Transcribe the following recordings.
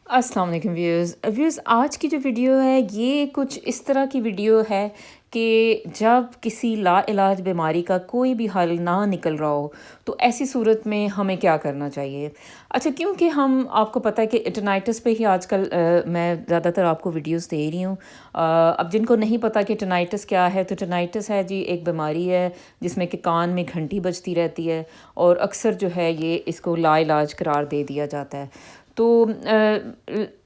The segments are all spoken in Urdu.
السلام علیکم ویوز آج کی جو ویڈیو ہے یہ کچھ اس طرح کی ویڈیو ہے کہ جب کسی لا علاج بیماری کا کوئی بھی حل نہ نکل رہا ہو تو ایسی صورت میں ہمیں کیا کرنا چاہیے۔ اچھا، کیونکہ ہم آپ کو پتہ ہے کہ ٹینائٹس پہ ہی آج کل میں زیادہ تر آپ کو ویڈیوز دے رہی ہوں۔ اب جن کو نہیں پتہ کہ ٹینائٹس کیا ہے، تو ٹینائٹس ہے جی ایک بیماری ہے جس میں کہ کان میں گھنٹی بجتی رہتی ہے، اور اکثر جو ہے یہ اس کو لا علاج قرار دے دیا جاتا ہے۔ تو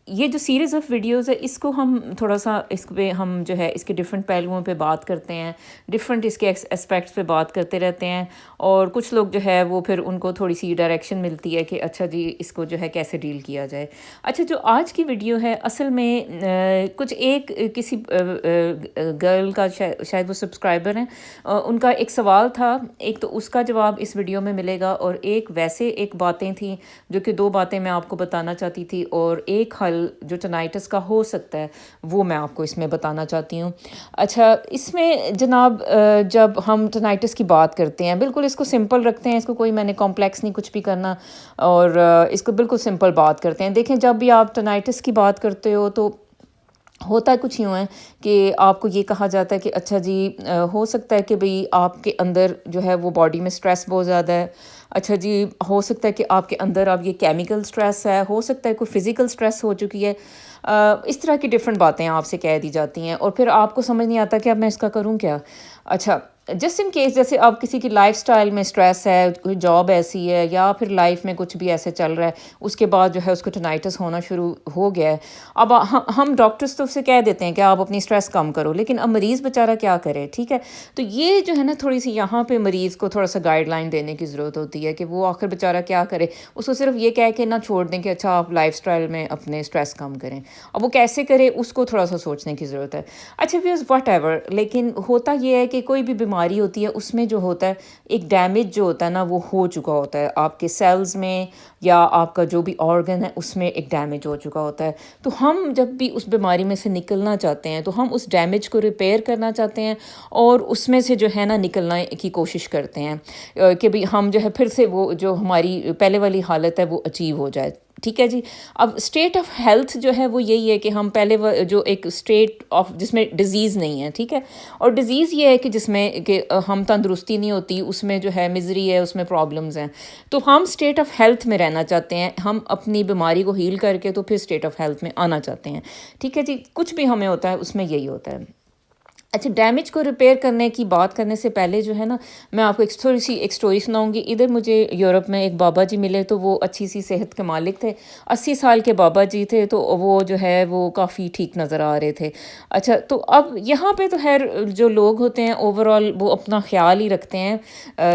یہ جو سیریز آف ویڈیوز ہے اس کو ہم تھوڑا سا اس پہ ہم جو ہے اس کے ڈفرینٹ پہلوؤں پہ بات کرتے ہیں، ڈفرینٹ اس کے اسپیکٹس پہ بات کرتے رہتے ہیں، اور کچھ لوگ جو ہے وہ پھر ان کو تھوڑی سی ڈائریکشن ملتی ہے کہ اچھا جی اس کو جو ہے کیسے ڈیل کیا جائے۔ اچھا، جو آج کی ویڈیو ہے اصل میں کچھ ایک کسی گرل کا شاید وہ سبسکرائبر ہیں، ان کا ایک سوال تھا، ایک تو اس کا جواب اس ویڈیو میں ملے گا، اور ایک ویسے ایک باتیں تھیں جو کہ دو باتیں میں آپ کو بتانا چاہتی تھی، اور ایک حل جو ٹینائٹس کا ہو سکتا ہے وہ میں آپ کو اس میں بتانا چاہتی ہوں۔ اچھا، اس میں جناب جب ہم ٹینائٹس کی بات کرتے ہیں بالکل اس کو سمپل رکھتے ہیں، اس کو کوئی میں نے کمپلیکس نہیں کچھ بھی کرنا، اور اس کو بالکل سمپل بات کرتے ہیں۔ دیکھیں، جب بھی آپ ٹینائٹس کی بات کرتے ہو تو ہوتا کچھ یوں ہے کہ آپ کو یہ کہا جاتا ہے کہ اچھا جی ہو سکتا ہے کہ بھئی آپ کے اندر جو ہے وہ باڈی میں سٹریس بہت زیادہ ہے، اچھا جی ہو سکتا ہے کہ آپ کے اندر اب یہ کیمیکل سٹریس ہے، ہو سکتا ہے کوئی فزیکل سٹریس ہو چکی ہے، اس طرح کی ڈفرینٹ باتیں آپ سے کہہ دی جاتی ہیں، اور پھر آپ کو سمجھ نہیں آتا کہ اب میں اس کا کروں کیا۔ اچھا، جسٹ ان کیس جیسے اب کسی کی لائف سٹائل میں سٹریس ہے، کوئی جاب ایسی ہے، یا پھر لائف میں کچھ بھی ایسے چل رہا ہے، اس کے بعد جو ہے اس کو ٹینائٹس ہونا شروع ہو گیا ہے۔ اب ہم ڈاکٹرز تو اسے کہہ دیتے ہیں کہ آپ اپنی سٹریس کم کرو، لیکن اب مریض بیچارہ کیا کرے، ٹھیک ہے؟ تو یہ جو ہے نا تھوڑی سی یہاں پہ مریض کو تھوڑا سا گائیڈ لائن دینے کی ضرورت ہوتی ہے کہ وہ آخر بیچارہ کیا کرے۔ اس کو صرف یہ کہہ کے نہ چھوڑ دیں کہ اچھا آپ لائف سٹائل میں اپنے سٹریس کم کریں، اب وہ کیسے کرے اس کو تھوڑا سا سوچنے کی ضرورت ہے۔ اچھا ویوز واٹ ایور، لیکن ہوتا یہ ہے کہ کوئی بھی بیماری ہوتی ہے اس میں جو ہوتا ہے ایک ڈیمیج جو ہوتا ہے نا وہ ہو چکا ہوتا ہے آپ کے سیلز میں، یا آپ کا جو بھی آرگن ہے اس میں ایک ڈیمیج ہو چکا ہوتا ہے۔ تو ہم جب بھی اس بیماری میں سے نکلنا چاہتے ہیں تو ہم اس ڈیمیج کو ریپیئر کرنا چاہتے ہیں، اور اس میں سے جو ہے نا نکلنا کی کوشش کرتے ہیں کہ بھی ہم جو ہے پھر سے وہ جو ہماری پہلے والی حالت ہے وہ اچیو ہو جائے، ٹھیک ہے جی۔ اب اسٹیٹ آف ہیلتھ جو ہے وہ یہی ہے کہ ہم پہلے جو ایک اسٹیٹ آف جس میں ڈیزیز نہیں ہے، ٹھیک ہے، اور ڈیزیز یہ ہے کہ جس میں کہ ہم تندرستی نہیں ہوتی، اس میں جو ہے مزری ہے، اس میں پرابلمز ہیں، تو ہم اسٹیٹ آف ہیلتھ میں رہنا چاہتے ہیں، ہم اپنی بیماری کو ہیل کر کے تو پھر اسٹیٹ آف ہیلتھ میں آنا چاہتے ہیں، ٹھیک ہے جی۔ کچھ بھی ہمیں ہوتا ہے اس میں یہی ہوتا ہے۔ اچھا، ڈیمیج کو ریپیئر کرنے کی بات کرنے سے پہلے جو ہے نا میں آپ کو ایک تھوڑی سی ایک سٹوری سناؤں گی۔ ادھر مجھے یورپ میں ایک بابا جی ملے، تو وہ اچھی سی صحت کے مالک تھے، 80 سال کے بابا جی تھے، تو وہ جو ہے وہ کافی ٹھیک نظر آ رہے تھے۔ اچھا، تو اب یہاں پہ تو خیر جو لوگ ہوتے ہیں اوور آل وہ اپنا خیال ہی رکھتے ہیں،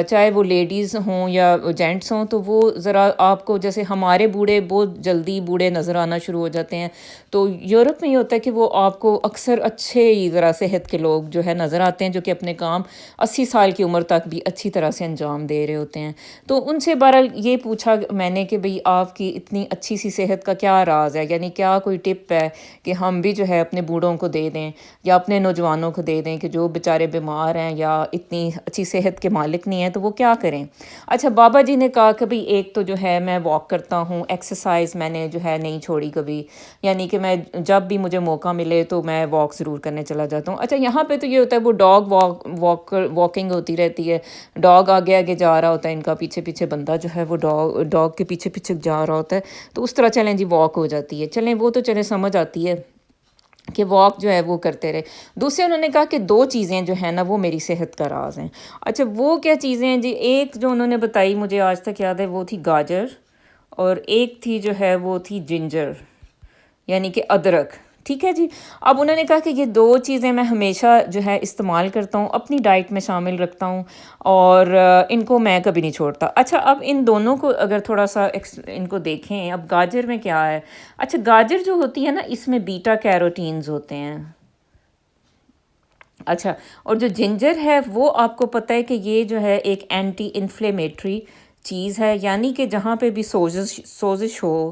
چاہے وہ لیڈیز ہوں یا جینٹس ہوں، تو وہ ذرا آپ کو جیسے ہمارے بوڑھے بہت جلدی بوڑھے نظر آنا شروع ہو جاتے ہیں، تو یورپ میں یہ ہوتا ہے کہ وہ آپ کو اکثر اچھے ہی ذرا صحت کے لوگ جو ہے نظر آتے ہیں، جو کہ اپنے کام 80 سال کی عمر تک بھی اچھی طرح سے انجام دے رہے ہوتے ہیں۔ تو ان سے بہرحال یہ پوچھا میں نے کہ بھئی آپ کی اتنی اچھی سی صحت کا کیا راز ہے، یعنی کیا کوئی ٹپ ہے کہ ہم بھی جو ہے اپنے بوڑھوں کو دے دیں یا اپنے نوجوانوں کو دے دیں کہ جو بیچارے بیمار ہیں یا اتنی اچھی صحت کے مالک نہیں ہیں تو وہ کیا کریں۔ اچھا، بابا جی نے کہا کہ بھئی ایک تو جو ہے میں واک کرتا ہوں، ایکسرسائز میں نے جو ہے نہیں چھوڑی کبھی، یعنی کہ میں جب بھی مجھے موقع ملے تو میں واک ضرور کرنے چلا جاتا ہوں۔ اچھا، یہاں پہ تو یہ ہوتا ہے وہ ڈاگ واکنگ ہوتی رہتی ہے، ڈاگ آگے آگے جا رہا ہوتا ہے، ان کا پیچھے پیچھے بندہ جو ہے وہ ڈاگ کے پیچھے پیچھے جا رہا ہوتا ہے، تو اس طرح چلیں جی واک ہو جاتی ہے، چلیں وہ تو چلیں سمجھ آتی ہے کہ واک جو ہے وہ کرتے رہے۔ دوسرے انہوں نے کہا کہ دو چیزیں جو ہیں نا وہ میری صحت کا راز ہیں۔ اچھا، وہ کیا چیزیں ہیں جی؟ ایک جو انہوں نے بتائی مجھے آج تک یاد ہے وہ تھی گاجر، اور ایک تھی جو ہے وہ تھی جنجر، یعنی کہ ادرک، ٹھیک ہے جی۔ اب انہوں نے کہا کہ یہ دو چیزیں میں ہمیشہ جو ہے استعمال کرتا ہوں، اپنی ڈائٹ میں شامل رکھتا ہوں، اور ان کو میں کبھی نہیں چھوڑتا۔ اچھا، اب ان دونوں کو اگر تھوڑا سا ان کو دیکھیں، اب گاجر میں کیا ہے؟ اچھا، گاجر جو ہوتی ہے نا اس میں بیٹا کیروٹینز ہوتے ہیں۔ اچھا، اور جو جنجر ہے وہ آپ کو پتہ ہے کہ یہ جو ہے ایک اینٹی انفلیمیٹری چیز ہے، یعنی کہ جہاں پہ بھی سوزش ہو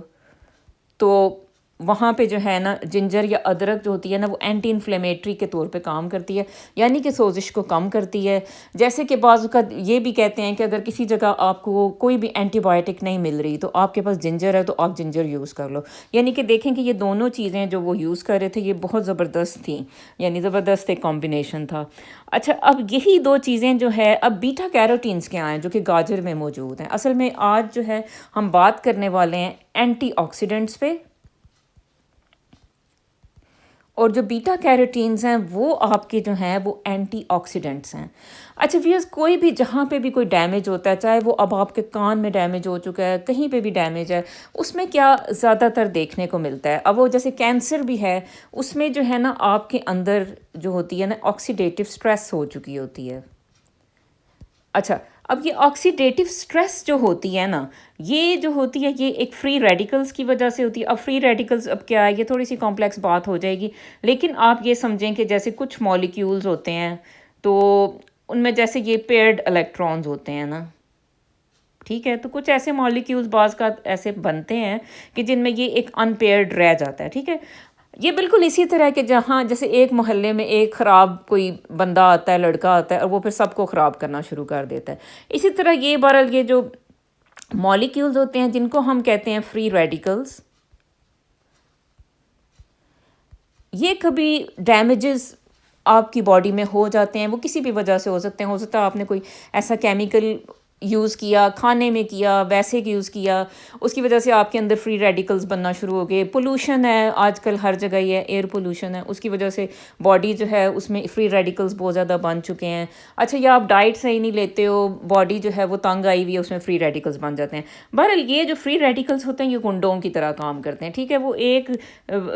تو وہاں پہ جو ہے نا جنجر یا ادرک جو ہوتی ہے نا وہ اینٹی انفلیمیٹری کے طور پہ کام کرتی ہے، یعنی کہ سوزش کو کم کرتی ہے۔ جیسے کہ بعض اوقات یہ بھی کہتے ہیں کہ اگر کسی جگہ آپ کو کوئی بھی اینٹی بایوٹک نہیں مل رہی تو آپ کے پاس جنجر ہے تو آپ جنجر یوز کر لو، یعنی کہ دیکھیں کہ یہ دونوں چیزیں جو وہ یوز کر رہے تھے یہ بہت زبردست تھیں، یعنی زبردست ایک کمبینیشن تھا۔ اچھا، اب یہی دو چیزیں جو ہے، اب بیٹا کیروٹینز کیا ہیں جو کہ گاجر میں موجود ہیں؟ اصل میں آج جو ہے ہم بات کرنے والے ہیں اینٹی آکسیڈنٹس پہ، اور جو بیٹا کیروٹینز ہیں وہ آپ کے جو ہیں وہ اینٹی آکسیڈنٹس ہیں۔ اچھا ویئرز، کوئی بھی جہاں پہ بھی کوئی ڈیمیج ہوتا ہے، چاہے وہ اب آپ کے کان میں ڈیمیج ہو چکا ہے، کہیں پہ بھی ڈیمیج ہے، اس میں کیا زیادہ تر دیکھنے کو ملتا ہے؟ اب وہ جیسے کینسر بھی ہے، اس میں جو ہے نا آپ کے اندر جو ہوتی ہے نا آکسیڈیٹو سٹریس ہو چکی ہوتی ہے۔ اچھا، اب یہ آکسیڈیٹیو سٹریس جو ہوتی ہے نا، یہ جو ہوتی ہے یہ ایک فری ریڈیکلز کی وجہ سے ہوتی ہے۔ اب فری ریڈیکلز اب کیا ہے، یہ تھوڑی سی کمپلیکس بات ہو جائے گی، لیکن آپ یہ سمجھیں کہ جیسے کچھ مالیکیولز ہوتے ہیں تو ان میں جیسے یہ پیئرڈ الیکٹرانز ہوتے ہیں نا، ٹھیک ہے، تو کچھ ایسے مالیکیولز بعض کا ایسے بنتے ہیں کہ جن میں یہ ایک ان پیئرڈ رہ جاتا ہے، ٹھیک ہے۔ یہ بالکل اسی طرح کہ جہاں جیسے ایک محلے میں ایک خراب کوئی بندہ آتا ہے، لڑکا آتا ہے، اور وہ پھر سب کو خراب کرنا شروع کر دیتا ہے، اسی طرح یہ بہرحال یہ جو مالیکیولز ہوتے ہیں جن کو ہم کہتے ہیں فری ریڈیکلز، یہ کبھی ڈیمیجز آپ کی باڈی میں ہو جاتے ہیں، وہ کسی بھی وجہ سے ہو سکتے ہیں، ہو سکتا ہے آپ نے کوئی ایسا کیمیکل یوز کیا، کھانے میں کیا، ویسے یوز کیا، اس کی وجہ سے آپ کے اندر فری ریڈیکلز بننا شروع ہو گئے۔ پولوشن ہے آج کل ہر جگہ، یہ ایئر پولوشن ہے، اس کی وجہ سے باڈی جو ہے اس میں فری ریڈیکلز بہت زیادہ بن چکے ہیں۔ اچھا، یا آپ ڈائٹ صحیح نہیں لیتے ہو، باڈی جو ہے وہ تنگ آئی ہوئی ہے، اس میں فری ریڈیکلز بن جاتے ہیں۔ بہرحال یہ جو فری ریڈیکلز ہوتے ہیں یہ گنڈوں کی طرح کام کرتے ہیں، ٹھیک ہے۔ وہ ایک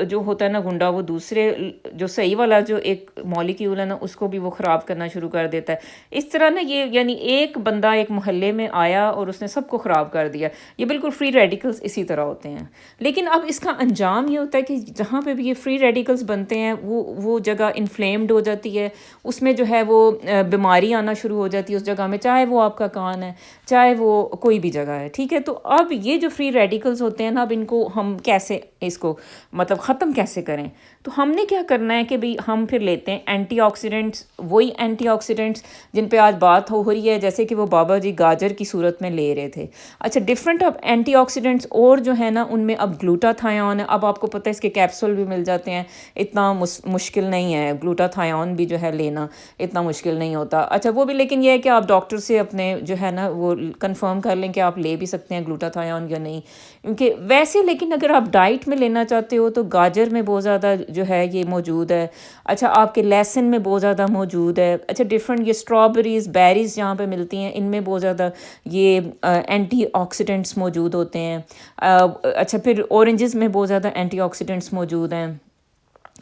جو ہوتا ہے نا گنڈا، وہ دوسرے جو صحیح والا جو ایک مولیکیول ہے نا اس کو بھی وہ خراب کرنا شروع کر دیتا ہے۔ اس طرح نا یہ یعنی ایک بندہ ایک محلے میں آیا اور اس نے سب کو خراب کر دیا، یہ بالکل فری ریڈیکلز اسی طرح ہوتے ہیں۔ لیکن اب اس کا انجام یہ ہوتا ہے کہ جہاں پہ بھی یہ فری ریڈیکلز بنتے ہیں وہ جگہ انفلیمڈ ہو جاتی ہے، اس میں جو ہے وہ بیماری آنا شروع ہو جاتی ہے اس جگہ میں، چاہے وہ آپ کا کان ہے، چاہے وہ کوئی بھی جگہ ہے، ٹھیک ہے۔ تو اب یہ جو فری ریڈیکلز ہوتے ہیں نا، اب ان کو ہم کیسے اس کو مطلب ختم کیسے کریں؟ تو ہم نے کیا کرنا ہے کہ بھئی ہم پھر لیتے ہیں اینٹی آکسیڈنٹس، وہی اینٹی آکسیڈنٹس جن پہ آج بات ہو رہی ہے، جیسے کہ وہ بابا جی گاجر کی صورت میں لے رہے تھے۔ اچھا، ڈفرینٹ اب اینٹی آکسیڈنٹس اور جو ہے نا ان میں اب گلوٹاتھیون ہے، اب آپ کو پتہ ہے اس کے کیپسول بھی مل جاتے ہیں، اتنا مشکل نہیں ہے، گلوٹاتھیون بھی جو ہے لینا اتنا مشکل نہیں ہوتا۔ اچھا، وہ بھی لیکن یہ ہے کہ آپ ڈاکٹر سے اپنے جو ہے نا وہ کنفرم کر لیں کہ آپ لے بھی سکتے ہیں گلوٹاتھیون یا نہیں، کیونکہ ویسے لیکن اگر آپ ڈائٹ میں لینا چاہتے ہو تو گاجر میں بہت زیادہ جو ہے یہ موجود ہے۔ اچھا، آپ کے لہسن میں بہت زیادہ موجود ہے۔ اچھا، ڈفرینٹ یہ اسٹرابریز، بیریز جہاں پہ ملتی ہیں ان میں بہت زیادہ یہ اینٹی آکسیڈنٹس موجود ہوتے ہیں۔ اچھا، پھر اورنجز میں بہت زیادہ اینٹی آکسیڈنٹس موجود ہیں،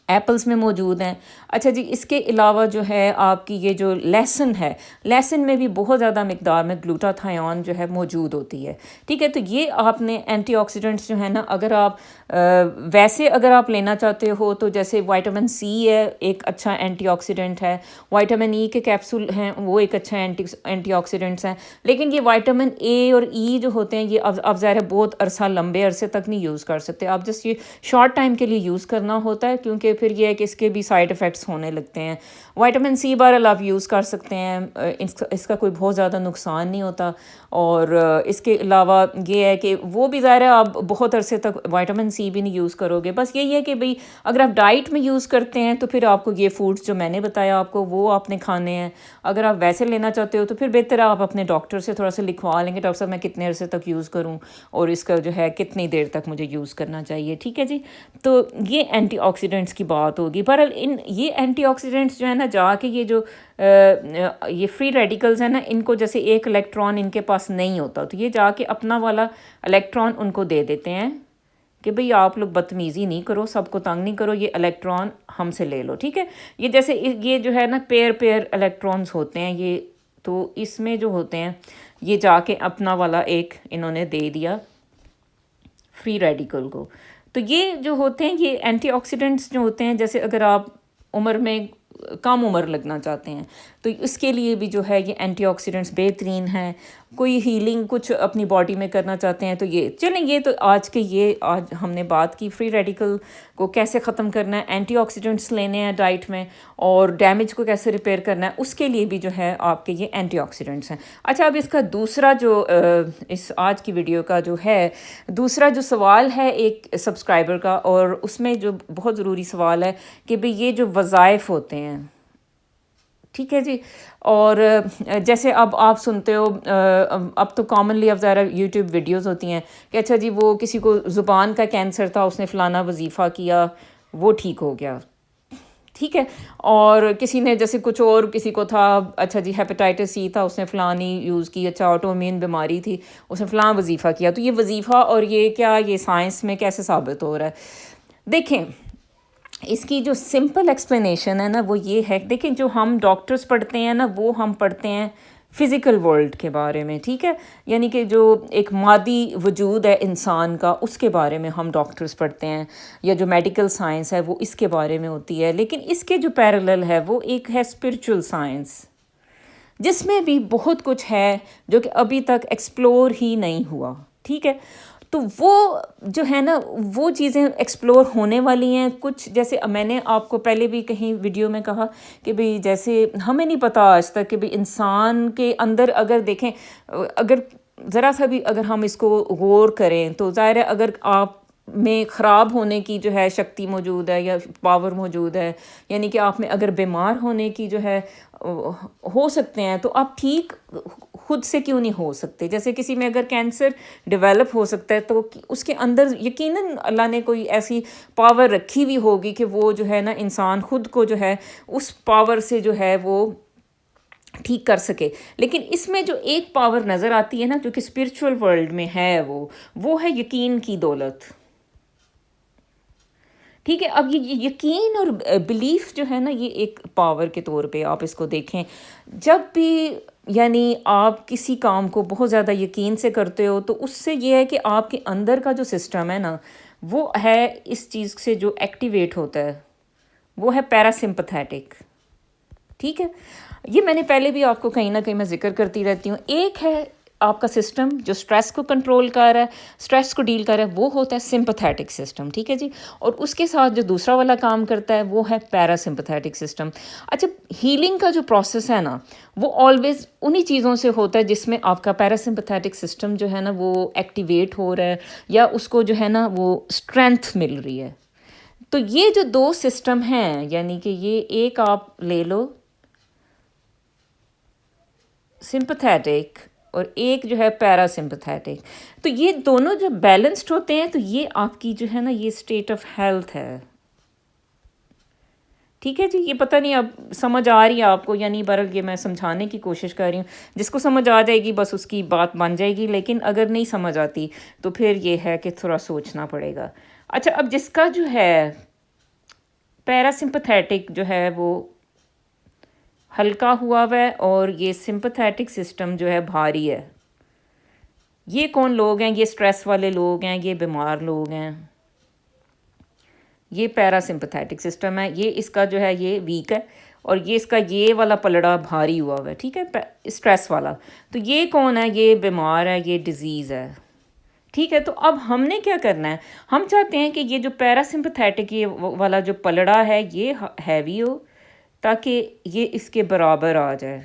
ایپلز میں موجود ہیں۔ اچھا جی، اس کے علاوہ جو ہے آپ کی یہ جو لہسن ہے، لہسن میں بھی بہت زیادہ مقدار میں گلوٹاتھیون جو ہے موجود ہوتی ہے، ٹھیک ہے۔ تو یہ آپ نے اینٹی آکسیڈنٹس جو ہے نا، اگر آپ ویسے اگر آپ لینا چاہتے ہو تو جیسے وائٹامن سی ہے، ایک اچھا اینٹی آکسیڈنٹ ہے، وائٹامن ای کے کیپسول ہیں وہ ایک اچھا اینٹی آکسیڈنٹس ہیں، لیکن یہ وائٹامن اے اور ای جو ہوتے ہیں یہ اب ظاہر ہے بہت عرصہ لمبے عرصے تک نہیں یوز کر سکتے آپ، جسٹ یہ شارٹ ٹائم کے لیے یوز کرنا ہوتا ہے، کیونکہ پھر یہ ہے کہ اس کے بھی سائڈ افیکٹس ہونے لگتے ہیں۔ وائٹامن سی بہرحال آپ یوز کر سکتے ہیں، اس کا کوئی بہت زیادہ نقصان نہیں ہوتا، اور اس کے علاوہ یہ ہے کہ وہ بھی ظاہر ہے آپ بہت عرصے تک وائٹامن سی بھی نہیں یوز کرو گے۔ بس یہی ہے کہ بھئی اگر آپ ڈائٹ میں یوز کرتے ہیں تو پھر آپ کو یہ فوڈز جو میں نے بتایا آپ کو وہ آپ نے کھانے ہیں، اگر آپ ویسے لینا چاہتے ہو تو پھر بہتر آپ اپنے ڈاکٹر سے تھوڑا سا لکھوا لیں گے، ڈاکٹر صاحب میں کتنے عرصے تک یوز کروں اور اس کا جو ہے کتنی دیر تک مجھے یوز کرنا چاہیے، ٹھیک ہے جی۔ تو یہ اینٹی آکسیڈنٹس کی بات ہوگی۔ بہرحال یہ اینٹی آکسیڈنٹس جو ہے نا جا کے یہ جو یہ فری ریڈیکلز ہیں نا، ان کو جیسے ایک الیکٹران ان کے پاس نہیں ہوتا تو یہ جا کے اپنا والا الیکٹران ان کو دے دیتے ہیں کہ بھئی آپ لوگ بدتمیزی نہیں کرو، سب کو تنگ نہیں کرو، یہ الیکٹران ہم سے لے لو، ٹھیک ہے۔ یہ جیسے یہ جو ہے نا پیئر الیکٹرانز ہوتے ہیں، یہ تو اس میں جو ہوتے ہیں یہ جا کے اپنا والا ایک انہوں نے دے دیا فری ریڈیکل کو۔ تو یہ جو ہوتے ہیں یہ اینٹی آکسیڈنٹس جو ہوتے ہیں، جیسے اگر آپ عمر میں کم عمر لگنا چاہتے ہیں تو اس کے لیے بھی جو ہے یہ اینٹی آکسیڈنٹس بہترین ہیں۔ کوئی ہیلنگ کچھ اپنی باڈی میں کرنا چاہتے ہیں تو یہ چلیں، یہ تو آج ہم نے بات کی فری ریڈیکل کو کیسے ختم کرنا ہے، اینٹی آکسیڈنٹس لینے ہیں ڈائٹ میں، اور ڈیمیج کو کیسے ریپیئر کرنا ہے، اس کے لیے بھی جو ہے آپ کے یہ اینٹی آکسیڈنٹس ہیں۔ اچھا، اب اس کا دوسرا جو اس آج کی ویڈیو کا جو ہے دوسرا جو سوال ہے ایک سبسکرائبر کا، اور اس میں جو بہت ضروری سوال ہے کہ بھئی یہ جو وظائف ہوتے ہیں، ٹھیک ہے جی، اور جیسے اب آپ سنتے ہو، اب تو کامنلی اب ظاہر یوٹیوب ویڈیوز ہوتی ہیں کہ اچھا جی وہ کسی کو زبان کا کینسر تھا، اس نے فلانا وظیفہ کیا، وہ ٹھیک ہو گیا، ٹھیک ہے، اور کسی نے جیسے کچھ اور کسی کو تھا، اچھا جی ہیپیٹائٹس سی تھا، اس نے فلانی یوز کی، اچھا آٹو امین بیماری تھی، اس نے فلاں وظیفہ کیا، تو یہ وظیفہ اور یہ کیا یہ سائنس میں کیسے ثابت ہو رہا ہے؟ دیکھیں، اس کی جو سمپل ایکسپلینیشن ہے نا وہ یہ ہے، دیکھیں جو ہم ڈاکٹرز پڑھتے ہیں نا وہ ہم پڑھتے ہیں فزیکل ورلڈ کے بارے میں، ٹھیک ہے، یعنی کہ جو ایک مادی وجود ہے انسان کا اس کے بارے میں ہم ڈاکٹرز پڑھتے ہیں، یا جو میڈیکل سائنس ہے وہ اس کے بارے میں ہوتی ہے، لیکن اس کے جو پیرلل ہے وہ ایک ہے اسپرچول سائنس، جس میں بھی بہت کچھ ہے جو کہ ابھی تک ایکسپلور ہی نہیں ہوا، ٹھیک ہے، تو وہ جو ہے نا وہ چیزیں ایکسپلور ہونے والی ہیں کچھ، جیسے میں نے آپ کو پہلے بھی کہیں ویڈیو میں کہا کہ بھئی جیسے ہمیں نہیں پتہ آج تک کہ بھئی انسان کے اندر اگر دیکھیں، اگر ذرا سا بھی اگر ہم اس کو غور کریں تو ظاہر ہے اگر آپ میں خراب ہونے کی جو ہے شکتی موجود ہے یا پاور موجود ہے، یعنی کہ آپ میں اگر بیمار ہونے کی جو ہے ہو سکتے ہیں، تو آپ ٹھیک خود سے کیوں نہیں ہو سکتے؟ جیسے کسی میں اگر کینسر ڈیولپ ہو سکتا ہے تو اس کے اندر یقیناً اللہ نے کوئی ایسی پاور رکھی ہوئی ہوگی کہ وہ جو ہے نا انسان خود کو جو ہے اس پاور سے جو ہے وہ ٹھیک کر سکے، لیکن اس میں جو ایک پاور نظر آتی ہے نا جو کہ اسپرچول ورلڈ میں ہے وہ ہے یقین کی دولت، ٹھیک ہے۔ اب یہ یقین اور بلیف جو ہے نا یہ ایک پاور کے طور پہ آپ اس کو دیکھیں، جب بھی یعنی آپ کسی کام کو بہت زیادہ یقین سے کرتے ہو تو اس سے یہ ہے کہ آپ کے اندر کا جو سسٹم ہے نا وہ ہے اس چیز سے جو ایکٹیویٹ ہوتا ہے وہ ہے پیراسمپتھیٹک، ٹھیک ہے۔ یہ میں نے پہلے بھی آپ کو کہیں نہ کہیں میں ذکر کرتی رہتی ہوں، ایک ہے آپ کا سسٹم جو سٹریس کو کنٹرول کر رہا ہے، سٹریس کو ڈیل کر رہا ہے، وہ ہوتا ہے سمپتھیٹک سسٹم، ٹھیک ہے جی، اور اس کے ساتھ جو دوسرا والا کام کرتا ہے وہ ہے پیراسمپتھیٹک سسٹم۔ اچھا، ہیلنگ کا جو پروسیس ہے نا وہ آلویز انہی چیزوں سے ہوتا ہے جس میں آپ کا پیراسمپتھیٹک سسٹم جو ہے نا وہ ایکٹیویٹ ہو رہا ہے یا اس کو جو ہے نا وہ اسٹرینتھ مل رہی ہے۔ تو یہ جو دو سسٹم ہیں، یعنی کہ یہ ایک آپ لے لو سمپتھیٹک اور ایک جو ہے پیراسمپتھیٹک، تو یہ دونوں جب بیلنسڈ ہوتے ہیں تو یہ آپ کی جو ہے نا یہ اسٹیٹ آف ہیلتھ ہے، ٹھیک ہے جی۔ یہ پتہ نہیں اب سمجھ آ رہی ہے آپ کو، یعنی برحال یہ میں سمجھانے کی کوشش کر رہی ہوں، جس کو سمجھ آ جائے گی بس اس کی بات بن جائے گی، لیکن اگر نہیں سمجھ آتی تو پھر یہ ہے کہ تھوڑا سوچنا پڑے گا۔ اچھا، اب جس کا جو ہے پیراسمپتھیٹک جو ہے وہ ہلکا ہوا ہوا ہے اور یہ سمپتھیٹک سسٹم جو ہے بھاری ہے، یہ کون لوگ ہیں؟ یہ سٹریس والے لوگ ہیں، یہ بیمار لوگ ہیں، یہ پیراسمپتھیٹک سسٹم ہے، یہ اس کا جو ہے یہ ویک ہے، اور یہ اس کا یہ والا پلڑا بھاری ہوا ہوا ہے، ٹھیک ہے، سٹریس والا۔ تو یہ کون ہے؟ یہ بیمار ہے، یہ ڈیزیز ہے، ٹھیک ہے۔ تو اب ہم نے کیا کرنا ہے؟ ہم چاہتے ہیں کہ یہ جو پیراسمپتھیٹک یہ والا جو پلڑا ہے یہ ہیوی ہو تاکہ یہ اس کے برابر آ جائے،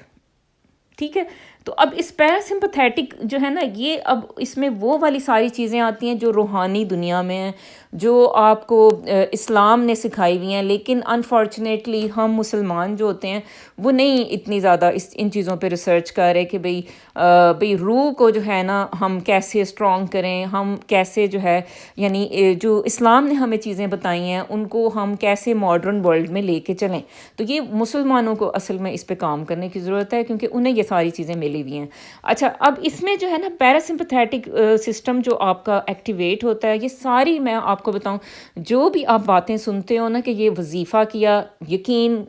ٹھیک ہے۔ تو اب اس پیراسمپتھیٹک جو ہے نا یہ اب اس میں وہ والی ساری چیزیں آتی ہیں جو روحانی دنیا میں ہیں، جو آپ کو اسلام نے سکھائی ہوئی ہیں، لیکن انفارچونیٹلی ہم مسلمان جو ہوتے ہیں وہ نہیں اتنی زیادہ ان چیزوں پہ ریسرچ کر رہے کہ بھئی روح کو جو ہے نا ہم کیسے اسٹرانگ کریں، ہم کیسے جو ہے یعنی جو اسلام نے ہمیں چیزیں بتائی ہیں ان کو ہم کیسے ماڈرن ورلڈ میں لے کے چلیں۔ تو یہ مسلمانوں کو اصل میں اس پہ کام کرنے کی ضرورت ہے، کیونکہ انہیں یہ ساری چیزیں ملی ہوئی ہیں۔ اچھا، اب اس میں جو ہے نا پیراسمپتھیٹک سسٹم جو آپ کا ایکٹیویٹ ہوتا ہے، یہ ساری میں آپ کو بتاؤں جو بھی آپ باتیں سنتے ہو نا کہ یہ وظیفہ کیا، یقین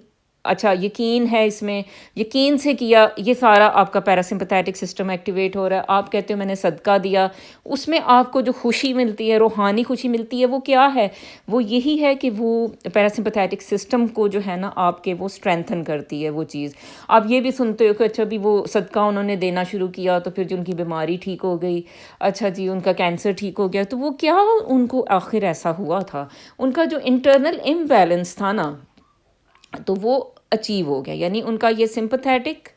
اچھا یقین ہے اس میں، یقین سے کیا، یہ سارا آپ کا پیراسمپتھیٹک سسٹم ایکٹیویٹ ہو رہا ہے. آپ کہتے ہو میں نے صدقہ دیا، اس میں آپ کو جو خوشی ملتی ہے، روحانی خوشی ملتی ہے، وہ کیا ہے؟ وہ یہی ہے کہ وہ پیراسمپتھیٹک سسٹم کو جو ہے نا آپ کے وہ اسٹرینتھن کرتی ہے وہ چیز. آپ یہ بھی سنتے ہو کہ اچھا بھی وہ صدقہ انہوں نے دینا شروع کیا تو پھر جو ان کی بیماری ٹھیک ہو گئی، اچھا جی ان کا کینسر ٹھیک ہو گیا. تو وہ کیا ان کو آخر ایسا ہوا تھا؟ ان کا جو انٹرنل امبیلنس تھا نا تو وہ اچیو ہو گیا. یعنی ان کا یہ سمپتھیٹک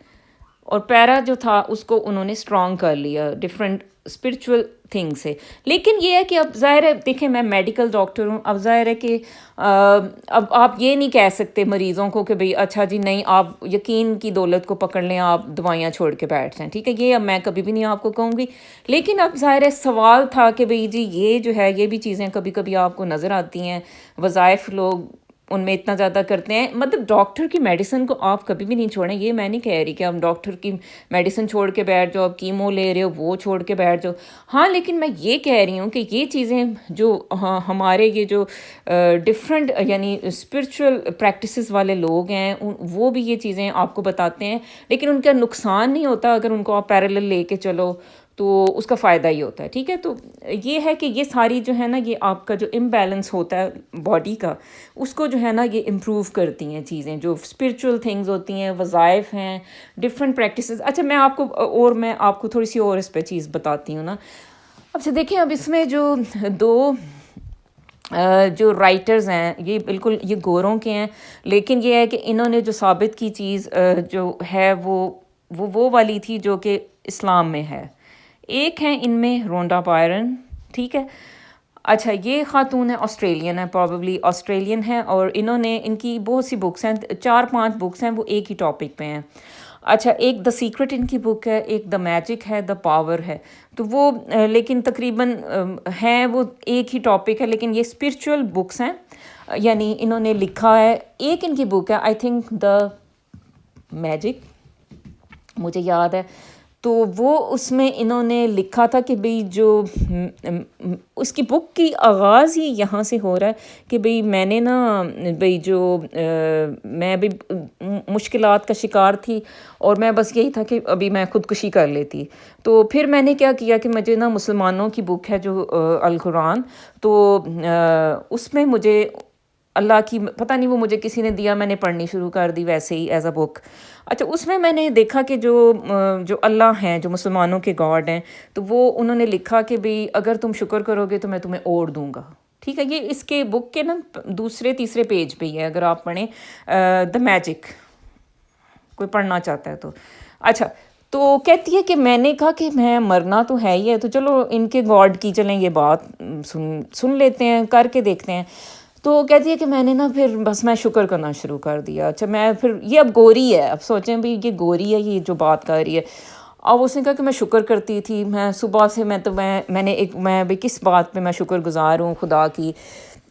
اور پیرا جو تھا اس کو انہوں نے اسٹرانگ کر لیا ڈفرینٹ اسپرچول تھنگ سے. لیکن یہ ہے کہ اب ظاہر ہے، دیکھیں میں میڈیکل ڈاکٹر ہوں، اب ظاہر ہے کہ اب آپ یہ نہیں کہہ سکتے مریضوں کو کہ بھئی اچھا جی نہیں آپ یقین کی دولت کو پکڑ لیں، آپ دوائیاں چھوڑ کے بیٹھ جائیں. ٹھیک ہے، یہ اب میں کبھی بھی نہیں آپ کو کہوں گی. لیکن اب ظاہر ہے سوال تھا کہ بھئی جی یہ جو ہے یہ بھی چیزیں کبھی کبھی آپ کو نظر آتی ہیں، وظائف لوگ ان میں اتنا زیادہ کرتے ہیں. مطلب ڈاکٹر کی میڈیسن کو آپ کبھی بھی نہیں چھوڑیں. یہ میں نہیں کہہ رہی کہ آپ ڈاکٹر کی میڈیسن چھوڑ کے بیٹھ جاؤ، آپ کیمو لے رہے ہو وہ چھوڑ کے بیٹھ جاؤ. ہاں لیکن میں یہ کہہ رہی ہوں کہ یہ چیزیں جو ہمارے یہ جو ڈفرینٹ یعنی اسپرچول پریکٹسز والے لوگ ہیں وہ بھی یہ چیزیں آپ کو بتاتے ہیں، لیکن ان کا نقصان نہیں ہوتا اگر ان کو آپ پیرالل لے کے چلو تو اس کا فائدہ ہی ہوتا ہے. ٹھیک ہے، تو یہ ہے کہ یہ ساری جو ہے نا یہ آپ کا جو امبیلنس ہوتا ہے باڈی کا اس کو جو ہے نا یہ امپروو کرتی ہیں چیزیں، جو اسپرچول تھنگز ہوتی ہیں، وظائف ہیں، ڈفرینٹ پریکٹسز. اچھا میں آپ کو تھوڑی سی اور اس پہ چیز بتاتی ہوں نا. اچھا دیکھیں اب اس میں جو دو جو رائٹرز ہیں یہ بالکل یہ گوروں کے ہیں، لیکن یہ ہے کہ انہوں نے جو ثابت کی چیز جو ہے وہ والی تھی جو کہ اسلام میں ہے. ایک ہیں ان میں رونڈا بائرن. ٹھیک ہے، اچھا یہ خاتون ہے، آسٹریلین ہے، پروبیبلی آسٹریلین ہے، اور انہوں نے ان کی بہت سی بکس ہیں، 4-5 بکس ہیں، وہ ایک ہی ٹاپک پہ ہیں. اچھا ایک دا سیکرٹ ان کی بک ہے، ایک دا میجک ہے، دا پاور ہے. تو وہ لیکن تقریباً ہیں وہ ایک ہی ٹاپک ہے، لیکن یہ اسپرچول بکس ہیں. یعنی انہوں نے لکھا ہے، ایک ان کی بک ہے آئی تھنک دا میجک، مجھے یاد ہے. تو وہ اس میں انہوں نے لکھا تھا کہ بھئی جو اس کی بک کی آغاز ہی یہاں سے ہو رہا ہے کہ بھئی میں نے نا بھئی جو میں بھی مشکلات کا شکار تھی اور میں بس یہی تھا کہ ابھی میں خودکشی کر لیتی. تو پھر میں نے کیا کیا کہ مجھے نا مسلمانوں کی بک ہے جو القرآن، تو اس میں مجھے اللہ کی پتہ نہیں وہ مجھے کسی نے دیا، میں نے پڑھنی شروع کر دی ویسے ہی ایز اے بک. اچھا اس میں نے دیکھا کہ جو اللہ ہیں، جو مسلمانوں کے گاڈ ہیں، تو وہ انہوں نے لکھا کہ بھئی اگر تم شکر کرو گے تو میں تمہیں اور دوں گا. ٹھیک ہے، یہ اس کے بک کے نا 2-3 پیج پہ ہی ہے اگر آپ پڑھیں دا میجک، کوئی پڑھنا چاہتا ہے تو. اچھا تو کہتی ہے کہ میں نے کہا کہ میں مرنا تو ہے ہی ہے، تو چلو ان کے گاڈ کی چلیں یہ بات سن لیتے ہیں، کر کے دیکھتے ہیں. تو کہتی ہے کہ میں نے نا پھر بس میں شکر کرنا شروع کر دیا. اچھا میں پھر یہ اب گوری ہے، اب سوچیں بھی یہ گوری ہے یہ جو بات کر رہی ہے. اب اس نے کہا کہ میں شکر کرتی تھی، میں صبح سے میں بھی کس بات پہ میں شکر گزار ہوں خدا کی.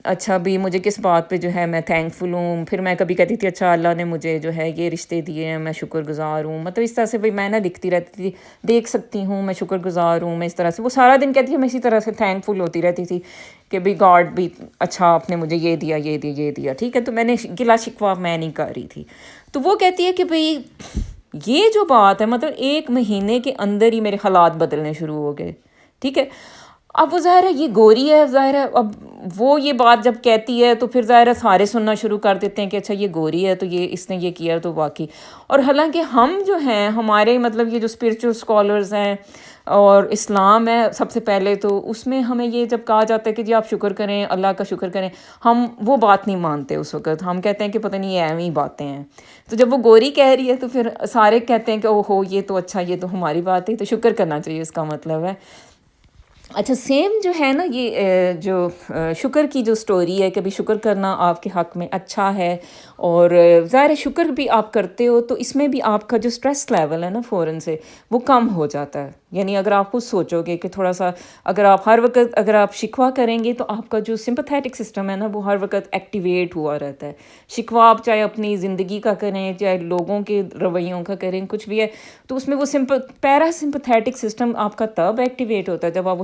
اچھا بھی مجھے کس بات پہ جو ہے میں تھینک فل ہوں. پھر میں کبھی کہتی تھی اچھا اللہ نے مجھے جو ہے یہ رشتے دیے ہیں، میں شکر گزار ہوں. مطلب اس طرح سے بھئی میں نا لکھتی رہتی تھی، دیکھ سکتی ہوں میں شکر گزار ہوں. میں اس طرح سے وہ سارا دن کہتی ہے میں اسی طرح سے تھینک فل ہوتی رہتی تھی کہ بھئی گاڈ بھی اچھا آپ نے مجھے یہ دیا یہ دیا یہ دیا. ٹھیک ہے، تو میں نے گلا شکوہ میں نہیں کر رہی تھی. تو وہ کہتی ہے کہ بھئی یہ جو بات ہے مطلب 1 مہینے کے اندر ہی میرے حالات بدلنے شروع ہو گئے. ٹھیک ہے، اب وہ ظاہر ہے یہ گوری ہے، ظاہر ہے اب وہ یہ بات جب کہتی ہے تو پھر ظاہر ہے سارے سننا شروع کر دیتے ہیں کہ اچھا یہ گوری ہے تو یہ اس نے یہ کیا تو واقعی. اور حالانکہ ہم جو ہیں ہمارے مطلب یہ جو اسپرچول اسکالرز ہیں اور اسلام ہے سب سے پہلے، تو اس میں ہمیں یہ جب کہا جاتا ہے کہ جی آپ شکر کریں، اللہ کا شکر کریں، ہم وہ بات نہیں مانتے. اس وقت ہم کہتے ہیں کہ پتہ نہیں یہ ایویں ہی باتیں ہیں. تو جب وہ گوری کہہ رہی ہے تو پھر سارے کہتے ہیں کہ او ہو یہ تو اچھا یہ تو ہماری بات ہے، تو شکر کرنا چاہیے اس کا مطلب ہے. اچھا سیم جو ہے نا یہ جو شکر کی جو سٹوری ہے کہ بھی شکر کرنا آپ کے حق میں اچھا ہے، اور ظاہر شکر بھی آپ کرتے ہو تو اس میں بھی آپ کا جو سٹریس لیول ہے نا فوراً سے وہ کم ہو جاتا ہے. یعنی اگر آپ خود سوچو گے کہ تھوڑا سا اگر آپ ہر وقت اگر آپ شکوہ کریں گے تو آپ کا جو سمپتھیٹک سسٹم ہے نا وہ ہر وقت ایکٹیویٹ ہوا رہتا ہے. شکوہ آپ چاہے اپنی زندگی کا کریں چاہے لوگوں کے رویوں کا کریں کچھ بھی ہے، تو اس میں وہ پیرا سمپتھیٹک سسٹم آپ کا تب ایکٹیویٹ ہوتا ہے جب آپ وہ